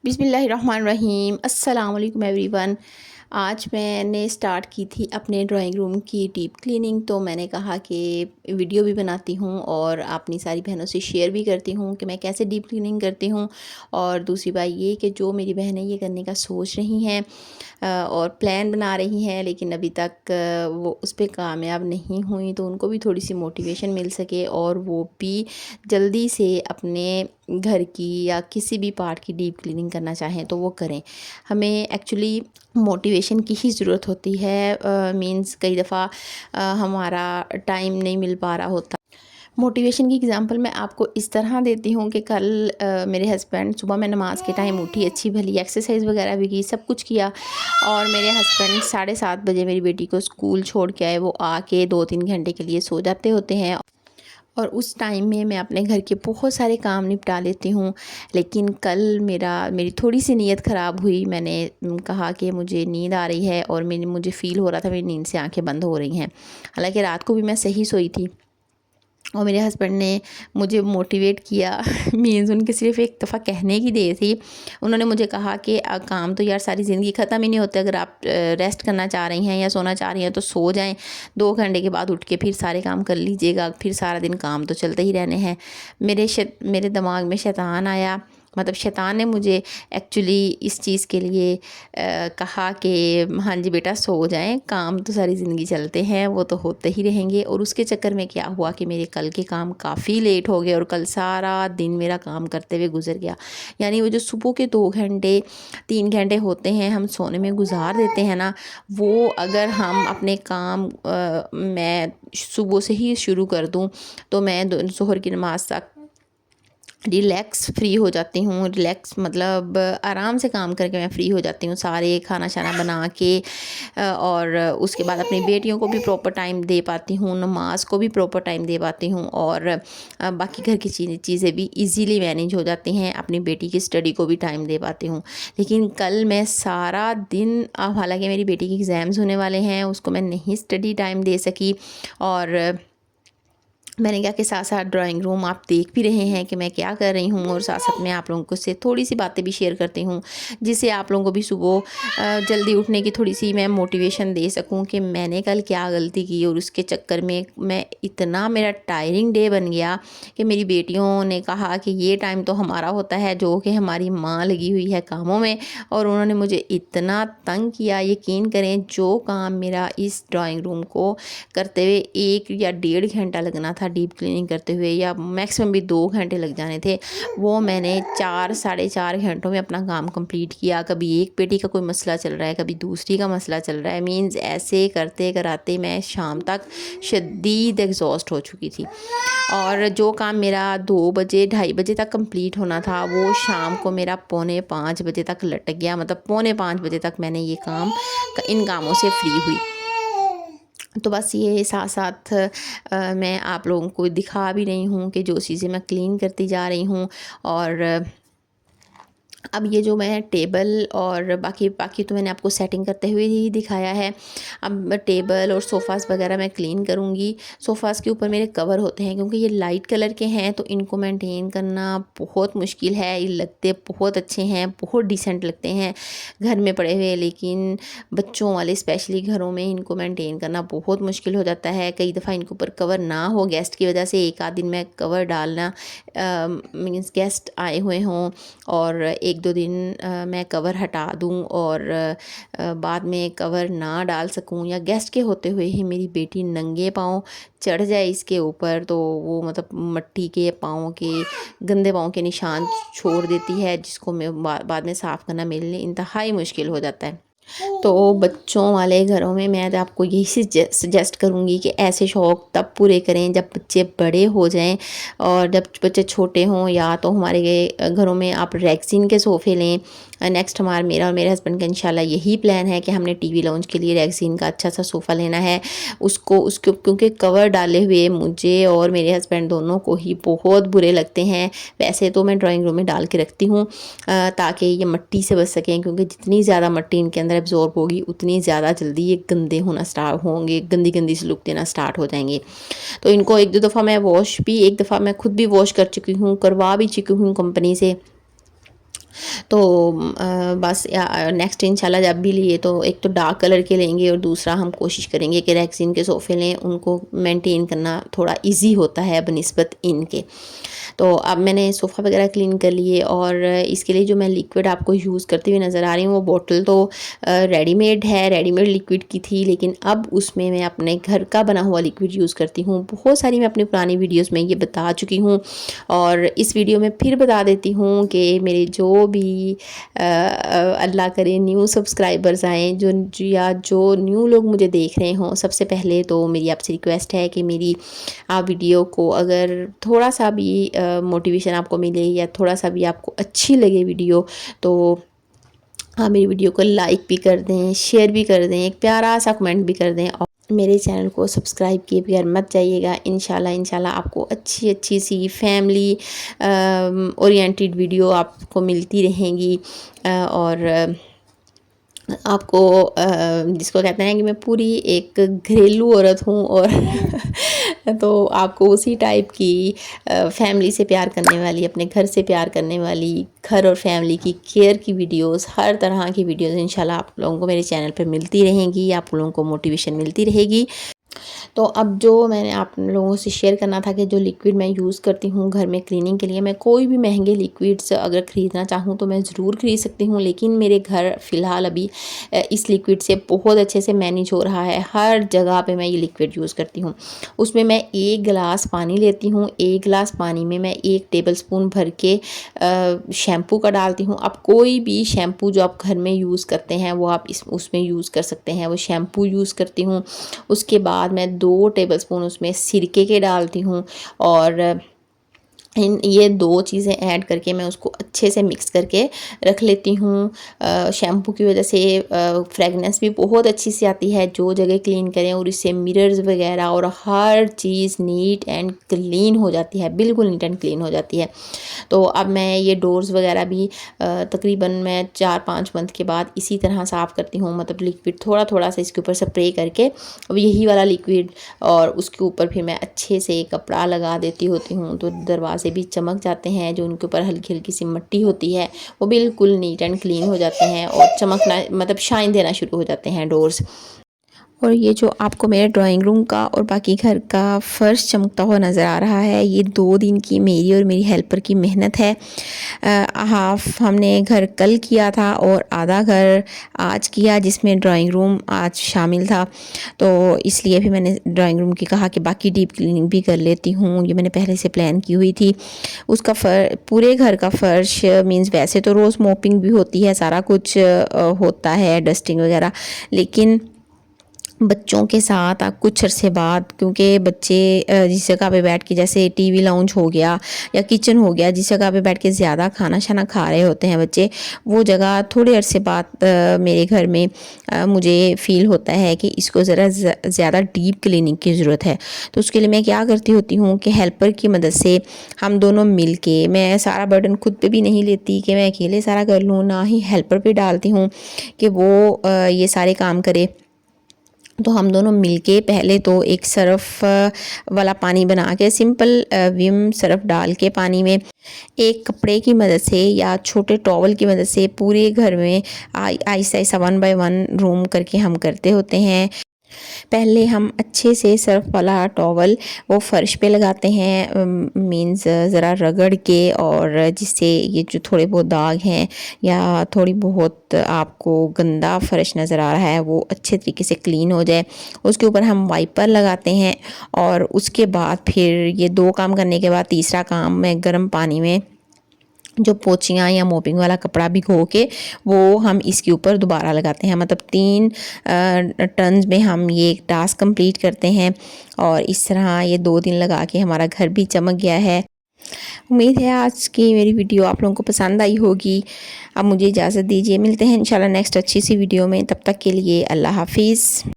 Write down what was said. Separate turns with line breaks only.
बिस्मिल्लाहिर्रहमानिर्रहीम अस्सलाम वालेकुम एवरीवन। आज मैंने स्टार्ट की थी अपने ड्राइंग रूम की डीप क्लीनिंग। तो मैंने कहा कि वीडियो भी बनाती हूँ और अपनी सारी बहनों से शेयर भी करती हूँ कि मैं कैसे डीप क्लीनिंग करती हूँ। और दूसरी बात ये कि जो मेरी बहनें ये करने का सोच रही हैं और प्लान बना रही हैं लेकिन अभी तक वो उस पे कामयाब नहीं हुई, तो उनको भी थोड़ी सी मोटिवेशन मिल सके और वो भी जल्दी से अपने घर की या किसी भी पार्ट की डीप क्लीनिंग करना चाहें तो वो करें। हमें एक्चुअली मोटिवेशन की ही ज़रूरत होती है। मींस कई दफ़ा हमारा टाइम नहीं मिल पा रहा होता। मोटिवेशन की एग्ज़ाम्पल मैं आपको इस तरह देती हूँ कि कल मेरे हस्बैंड, सुबह मैं नमाज़ के टाइम उठी, अच्छी भली एक्सरसाइज वगैरह भी की, सब कुछ किया और मेरे हस्बैंड 7:30 बजे मेरी बेटी को स्कूल छोड़ के आए। वो आके 2-3 घंटे के लिए सो जाते होते हैं और उस टाइम में मैं अपने घर के बहुत सारे काम निपटा लेती हूँ। लेकिन कल मेरी थोड़ी सी नीयत ख़राब हुई। मैंने कहा कि मुझे नींद आ रही है और मुझे फ़ील हो रहा था मेरी नींद से आंखें बंद हो रही हैं। हालांकि रात को भी मैं सही सोई थी और मेरे हस्बैंड ने मुझे मोटिवेट किया। मीन्स उनके सिर्फ एक दफ़ा कहने की देर थी। उन्होंने मुझे कहा कि काम तो यार सारी ज़िंदगी ख़त्म ही नहीं होते, अगर आप रेस्ट करना चाह रही हैं या सोना चाह रही हैं तो सो जाएं, 2 घंटे के बाद उठ के फिर सारे काम कर लीजिएगा, फिर सारा दिन काम तो चलते ही रहने हैं। मेरे दिमाग में शैतान आया, मतलब शैतान ने मुझे एक्चुअली इस चीज़ के लिए कहा कि हाँ जी बेटा सो जाएं, काम तो सारी ज़िंदगी चलते हैं, वो तो होते ही रहेंगे। और उसके चक्कर में क्या हुआ कि मेरे कल के काम काफ़ी लेट हो गए और कल सारा दिन मेरा काम करते हुए गुजर गया। यानी वो जो सुबह के 2 घंटे 3 घंटे होते हैं हम सोने में गुजार देते हैं ना, वो अगर हम अपने काम मैं सुबह से ही शुरू कर दूँ तो मैं ज़ोहर की नमाज़ तक रिलैक्स फ्री हो जाती हूँ। रिलैक्स मतलब आराम से काम करके मैं फ्री हो जाती हूँ, सारे खाना शाना बना के और उसके बाद अपनी बेटियों को भी प्रॉपर टाइम दे पाती हूँ, नमाज को भी प्रॉपर टाइम दे पाती हूँ और बाकी घर की चीज़ें भी इजीली मैनेज हो जाती हैं। अपनी बेटी की स्टडी को भी टाइम दे पाती हूँ। लेकिन कल मैं सारा दिन, हालांकि मेरी बेटी के एग्ज़ाम्स होने वाले हैं, उसको मैं नहीं स्टडी टाइम दे सकी। और मैंने कहा कि साथ साथ ड्राइंग रूम आप देख भी रहे हैं कि मैं क्या कर रही हूँ और साथ साथ मैं आप लोगों को से थोड़ी सी बातें भी शेयर करती हूँ जिससे आप लोगों को भी सुबह जल्दी उठने की थोड़ी सी मैं मोटिवेशन दे सकूँ कि मैंने कल क्या गलती की। और उसके चक्कर में इतना मेरा टायरिंग डे बन गया कि मेरी बेटियों ने कहा कि ये टाइम तो हमारा होता है, जो कि हमारी माँ लगी हुई है कामों में। और उन्होंने मुझे इतना तंग किया, यकीन करें जो काम मेरा इस ड्राइंग रूम को करते हुए 1 या 1.5 घंटा लगना था डीप क्लीनिंग करते हुए, या मैक्सिमम भी 2 घंटे लग जाने थे, वो मैंने 4 साढ़े 4 घंटों में अपना काम कंप्लीट किया। कभी एक बेटी का कोई मसला चल रहा है, कभी दूसरी का मसला चल रहा है। मींस ऐसे करते कराते मैं शाम तक शदीद एग्जॉस्ट हो चुकी थी। और जो काम मेरा 2 बजे 2:30 बजे तक कंप्लीट होना था वो शाम को मेरा 4:45 बजे तक लटक गया। मतलब 4:45 बजे तक मैंने ये काम इन कामों से फ्री हुई। तो बस ये साथ साथ मैं आप लोगों को दिखा भी रही हूँ कि जो चीज़ें मैं क्लीन करती जा रही हूँ। और अब ये जो मैं टेबल और बाकी तो मैंने आपको सेटिंग करते हुए ही दिखाया है। अब टेबल और सोफ़ाज़ वगैरह मैं क्लीन करूँगी। सोफ़ाज़ के ऊपर मेरे कवर होते हैं, क्योंकि ये लाइट कलर के हैं तो इनको मेंटेन करना बहुत मुश्किल है। ये लगते बहुत अच्छे हैं, बहुत डिसेंट लगते हैं घर में पड़े हुए, लेकिन बच्चों वाले स्पेशली घरों में इनको मेंटेन करना बहुत मुश्किल हो जाता है। कई दफ़ा इनके ऊपर कवर ना हो गेस्ट की वजह से, एक आध दिन में कवर डालना मीन्स गेस्ट आए हुए हों और 1-2 दिन मैं कवर हटा दूं और बाद में कवर ना डाल सकूं, या गेस्ट के होते हुए ही मेरी बेटी नंगे पाँव चढ़ जाए इसके ऊपर, तो वो मतलब मट्टी के पाँव के, गंदे पाँव के निशान छोड़ देती है, जिसको मैं बाद में साफ़ करना मेरे लिए इंतहाई मुश्किल हो जाता है। तो बच्चों वाले घरों में मैं तो आपको यही सजेस्ट करूँगी कि ऐसे शौक़ तब पूरे करें जब बच्चे बड़े हो जाएं। और जब बच्चे छोटे हों, या तो हमारे घरों में आप रेक्सिन के सोफ़े लें। नेक्स्ट मेरा और मेरे हस्बैंड का इंशाल्लाह यही प्लान है कि हमने टीवी लाउंज के लिए रेक्सिन का अच्छा सा सोफ़ा लेना है। उसको क्योंकि कवर डाले हुए मुझे और मेरे हस्बैंड दोनों को ही बहुत बुरे लगते हैं। वैसे तो मैं ड्राइंग रूम में डाल के रखती हूँ ताकि ये मिट्टी से बच सकें, क्योंकि जितनी ज़्यादा मिट्टी इनके अंदर एब्जॉर्ब होगी उतनी ज़्यादा जल्दी ये गंदे होना स्टार्ट होंगे, गंदी सी लुक देना स्टार्ट हो जाएंगे। तो इनको 1-2 दफ़ा मैं एक दफ़ा मैं खुद भी वॉश कर चुकी हूँ, करवा भी चुकी हूँ कंपनी से। तो बस नेक्स्ट इंशाल्लाह जब भी लिए तो एक तो डार्क कलर के लेंगे और दूसरा हम कोशिश करेंगे कि रेक्सिन के सोफ़े लें, उनको मेंटेन करना थोड़ा इजी होता है बनिस्बत इनके। तो अब मैंने सोफ़ा वगैरह क्लीन कर लिए और इसके लिए जो मैं लिक्विड आपको यूज़ करती हुई नज़र आ रही हूँ वो बोतल तो रेडीमेड है, रेडीमेड लिक्विड की थी, लेकिन अब उसमें मैं अपने घर का बना हुआ लिक्विड यूज़ करती हूँ। बहुत सारी मैं अपनी पुरानी वीडियोज़ में ये बता चुकी हूँ और इस वीडियो में फिर बता देती हूँ कि मेरे जो भी अल्लाह करे न्यू सब्सक्राइबर्स आएँ या जो न्यू लोग मुझे देख रहे हों, सबसे पहले तो मेरी आपसे रिक्वेस्ट है कि मेरी आप वीडियो को अगर थोड़ा सा भी मोटिवेशन आपको मिले या थोड़ा सा भी आपको अच्छी लगे वीडियो, तो आप मेरी वीडियो को लाइक भी कर दें, शेयर भी कर दें, एक प्यारा सा कमेंट भी कर दें और मेरे चैनल को सब्सक्राइब किए बगैर मत जाइएगा। इंशाल्लाह आपको अच्छी सी फैमिली ओरिएंटेड वीडियो आपको मिलती रहेंगी और आपको जिसको कहते हैं कि मैं पूरी एक घरेलू औरत हूँ और तो आपको उसी टाइप की फैमिली से प्यार करने वाली, अपने घर से प्यार करने वाली, घर और फैमिली की केयर की वीडियोस, हर तरह की वीडियोस इंशाल्लाह आप लोगों को मेरे चैनल पे मिलती रहेंगी, आप लोगों को मोटिवेशन मिलती रहेगी। तो अब जो मैंने आप लोगों से शेयर करना था कि जो लिक्विड मैं यूज़ करती हूँ घर में क्लीनिंग के लिए, मैं कोई भी महंगे लिक्विड्स अगर ख़रीदना चाहूँ तो मैं ज़रूर ख़रीद सकती हूँ, लेकिन मेरे घर फ़िलहाल अभी इस लिक्विड से बहुत अच्छे से मैनेज हो रहा है। हर जगह पे मैं ये लिक्विड यूज़ करती हूँ। उसमें मैं 1 गिलास पानी लेती हूँ, 1 गिलास पानी में मैं 1 टेबलस्पून भर के शैम्पू का डालती हूँ। अब कोई भी शैम्पू जो आप घर में यूज़ करते हैं वो आप उसमें यूज़ कर सकते हैं, वो शैम्पू यूज़ करती हूँ। उसके बाद मैं 2 टेबलस्पून उसमें सिरके के डालती हूँ और ये 2 चीज़ें ऐड करके मैं उसको अच्छे से मिक्स करके रख लेती हूँ। शैम्पू की वजह से फ्रेगनेंस भी बहुत अच्छी सी आती है जो जगह क्लीन करें, और इससे मिरर्स वगैरह और हर चीज़ नीट एंड क्लीन हो जाती है, बिल्कुल नीट एंड क्लीन हो जाती है। तो अब मैं ये डोर्स वगैरह भी तकरीबन मैं 4-5 मंथ के बाद इसी तरह साफ़ करती हूँ, मतलब लिक्विड थोड़ा सा इसके ऊपर स्प्रे करके यही वाला लिक्विड और उसके ऊपर फिर मैं अच्छे से कपड़ा लगा देती होती हूँ, तो दरवाजे भी चमक जाते हैं। जो उनके ऊपर हल्की हल्की सी मिट्टी होती है वो बिल्कुल नीट एंड क्लीन हो जाते हैं और चमकना मतलब शाइन देना शुरू हो जाते हैं डोर्स। और ये जो आपको मेरे ड्राइंग रूम का और बाकी घर का फ़र्श चमकता हुआ नज़र आ रहा है, ये 2 दिन की मेरी और मेरी हेल्पर की मेहनत है। हाफ़ हमने घर कल किया था और आधा घर आज किया, जिसमें ड्राइंग रूम आज शामिल था। तो इसलिए भी मैंने ड्राइंग रूम की कहा कि बाकी डीप क्लीनिंग भी कर लेती हूँ, ये मैंने पहले से प्लान की हुई थी। उसका पूरे घर का फ़र्श मीन्स वैसे तो रोज़ मोपिंग भी होती है, सारा कुछ होता है, डस्टिंग वगैरह, लेकिन बच्चों के साथ कुछ अरसे बाद, क्योंकि बच्चे जिस जगह पे बैठ के, जैसे टीवी लाउंज हो गया या किचन हो गया, जिस जगह पे बैठ के ज़्यादा खाना शाना खा रहे होते हैं बच्चे, वो जगह थोड़े अरसे बाद मेरे घर में मुझे फ़ील होता है कि इसको ज़रा ज़्यादा डीप क्लीनिंग की ज़रूरत है। तो उसके लिए मैं क्या करती होती हूँ कि हेल्पर की मदद से हम दोनों मिल के, मैं सारा बर्डन खुद पे भी नहीं लेती कि मैं अकेले सारा कर लूँ, ना ही हेल्पर पे डालती हूँ कि वो ये सारे काम करे। तो हम दोनों मिलके पहले तो एक सर्फ़ वाला पानी बना के, सिंपल विम सर्फ़ डाल के पानी में एक कपड़े की मदद से या छोटे टॉवल की मदद से पूरे घर में आहिस्ता 1 बाय 1 रूम करके हम करते होते हैं। पहले हम अच्छे से सर्फ वाला टॉवल वो फ़र्श पे लगाते हैं, मीन्स ज़रा रगड़ के, और जिससे ये जो थोड़े बहुत दाग हैं या थोड़ी बहुत आपको गंदा फ़र्श नज़र आ रहा है वो अच्छे तरीके से क्लीन हो जाए। उसके ऊपर हम वाइपर लगाते हैं और उसके बाद फिर ये 2 काम करने के बाद तीसरा काम, मैं गर्म पानी में जो पोचियाँ या मोपिंग वाला कपड़ा भिगो के वो हम इसके ऊपर दोबारा लगाते हैं। मतलब 3 टर्न्स में हम ये टास्क कंप्लीट करते हैं और इस तरह ये 2 दिन लगा के हमारा घर भी चमक गया है। उम्मीद है आज की मेरी वीडियो आप लोगों को पसंद आई होगी। अब मुझे इजाज़त दीजिए, मिलते हैं इंशाल्लाह नेक्स्ट अच्छी सी वीडियो में। तब तक के लिए अल्लाह हाफ़िज़।